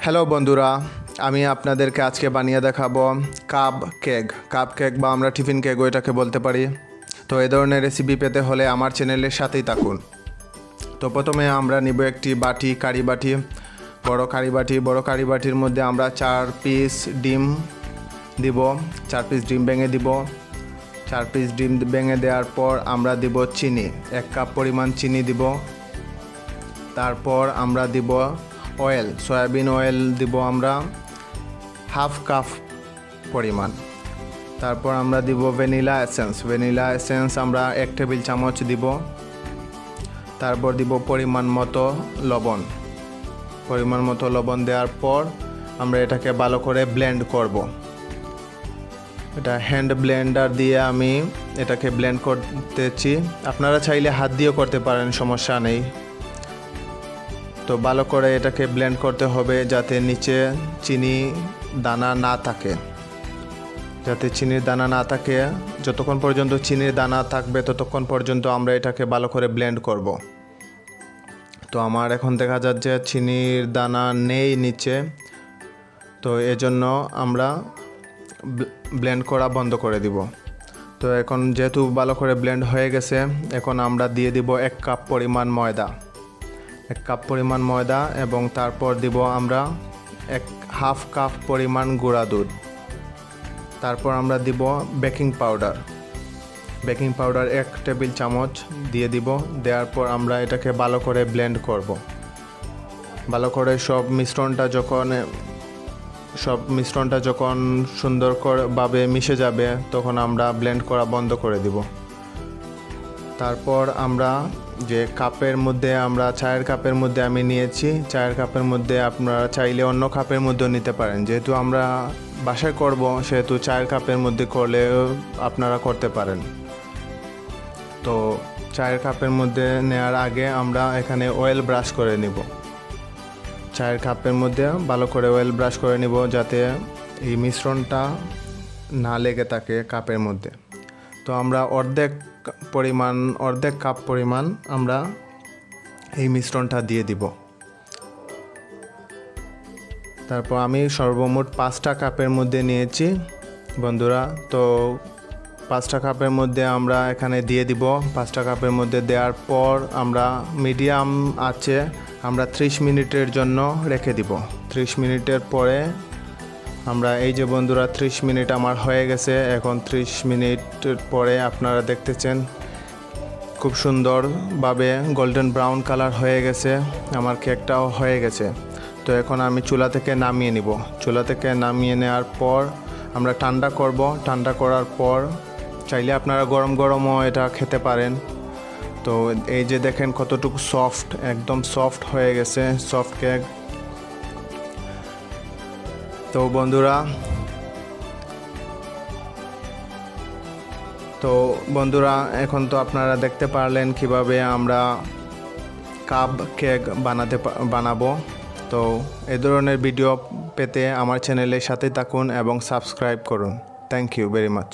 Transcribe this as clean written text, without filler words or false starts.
Hello বন্ধুরা, আমি আপনাদেরকে আজকে বানিয়ে দেখাবো কাপ কেক বা আমরা টিফিন কেক ওইটাকে বলতে পারি। তো এই ধরনের রেসিপি পেতে হলে আমার চ্যানেলের সাথেই থাকুন। তো প্রথমে আমরা নিব একটি বাটি, বড় কারি বাটির মধ্যে আমরা 4 পিস ডিম দিব। 4 পিস ডিম ভেঙে দিব। 4 পিস ডিম ভেঙে দেওয়ার পর আমরা দিব চিনি, 1 কাপ পরিমাণ চিনি দিব। তারপর আমরা দিব অয়েল, সয়াবিন অয়েল দিব আমরা হাফ কাপ পরিমাণ। তারপর আমরা দিব ভ্যানিলা এসেন্স আমরা 1 টেবিল চামচ দিব। তারপর দিব পরিমাণ মতো লবণ দেওয়ার পর আমরা এটাকে ভালো করে ব্লেন্ড করব। এটা হ্যান্ড ব্লেন্ডার দিয়ে আমি এটাকে ব্লেন্ড করতেছি, আপনারা চাইলে হাত দিয়েও করতে পারেন, সমস্যা নেই। তো ভালো করে এটাকে ব্লেন্ড করতে হবে যাতে নিচে চিনি দানা না থাকে, যতক্ষণ পর্যন্ত চিনির দানা থাকবে ততক্ষণ পর্যন্ত আমরা এটাকে ভালো করে ব্লেন্ড করব। তো আমার এখন দেখা যাচ্ছে চিনির দানা নেই নিচে, তো এজন্য আমরা ব্লেন্ড করা বন্ধ করে দিব। তো এখন যেহেতু ভালো করে ব্লেন্ড হয়ে গেছে, এখন আমরা দিয়ে দিব 1 কাপ পরিমাণ ময়দা এবং তারপর দিব আমরা হাফ কাপ পরিমাণ গুঁড়া দুধ। তারপর আমরা দিব বেকিং পাউডার 1 টেবিল চামচ দিয়ে দিব। দেওয়ার পর আমরা এটাকে ভালো করে ব্লেন্ড করব। ভালো করে সব মিশ্রণটা যখন সুন্দরভাবে মিশে যাবে তখন আমরা ব্লেন্ড করা বন্ধ করে দিব। তারপর আমরা যে চায়ের কাপের মধ্যে আমি নিয়েছি, চায়ের কাপের মধ্যে আপনারা চাইলে অন্য কাপের মধ্যেও নিতে পারেন। যেহেতু আমরা বাসায় করব সেহেতু চায়ের কাপের মধ্যে করলেও আপনারা করতে পারেন। তো চায়ের কাপের মধ্যে নেওয়ার আগে আমরা এখানে অয়েল ব্রাশ করে নিব। চায়ের কাপের মধ্যে ভালো করে অয়েল ব্রাশ করে নিব যাতে এই মিশ্রণটা না লেগে থাকে কাপের মধ্যে। তো আমরা অর্ধেক কাপ পরিমাণ আমরা এই মিশ্রণটা দিয়ে দিব। তারপর আমি সর্বমোট 5টা কাপের মধ্যে নিয়েছি বন্ধুরা। তো 5টা কাপের মধ্যে আমরা এখানে দিয়ে দিব। 5টা কাপের মধ্যে দেওয়ার পর আমরা মিডিয়াম আঁচে আমরা 30 মিনিটের জন্য রেখে দিব। 30 মিনিটের পরে আমরা এই যে বন্ধুরা 30 মিনিট আমার হয়ে গেছে। এখন 30 মিনিটের পরে আপনারা দেখতেছেন খুব সুন্দরভাবে গোল্ডেন ব্রাউন কালার হয়ে গেছে, আমার কেকটাও হয়ে গেছে। তো এখন আমি চুলা থেকে নামিয়ে নিব। চুলা থেকে নামিয়ে নেওয়ার পর আমরা ঠান্ডা করব। ঠান্ডা করার পর চাইলে আপনারা গরমও এটা খেতে পারেন। তো এই যে দেখেন কতটুকু একদম সফট হয়ে গেছে সফট কেক। তো বন্ধুরা এখন তো আপনারা দেখতে পারলেন কিভাবে আমরা কাপ কেক বানাবো। তো এই ধরনের ভিডিও পেতে আমার চ্যানেলের সাথে থাকুন এবং সাবস্ক্রাইব করুন। Thank you very much.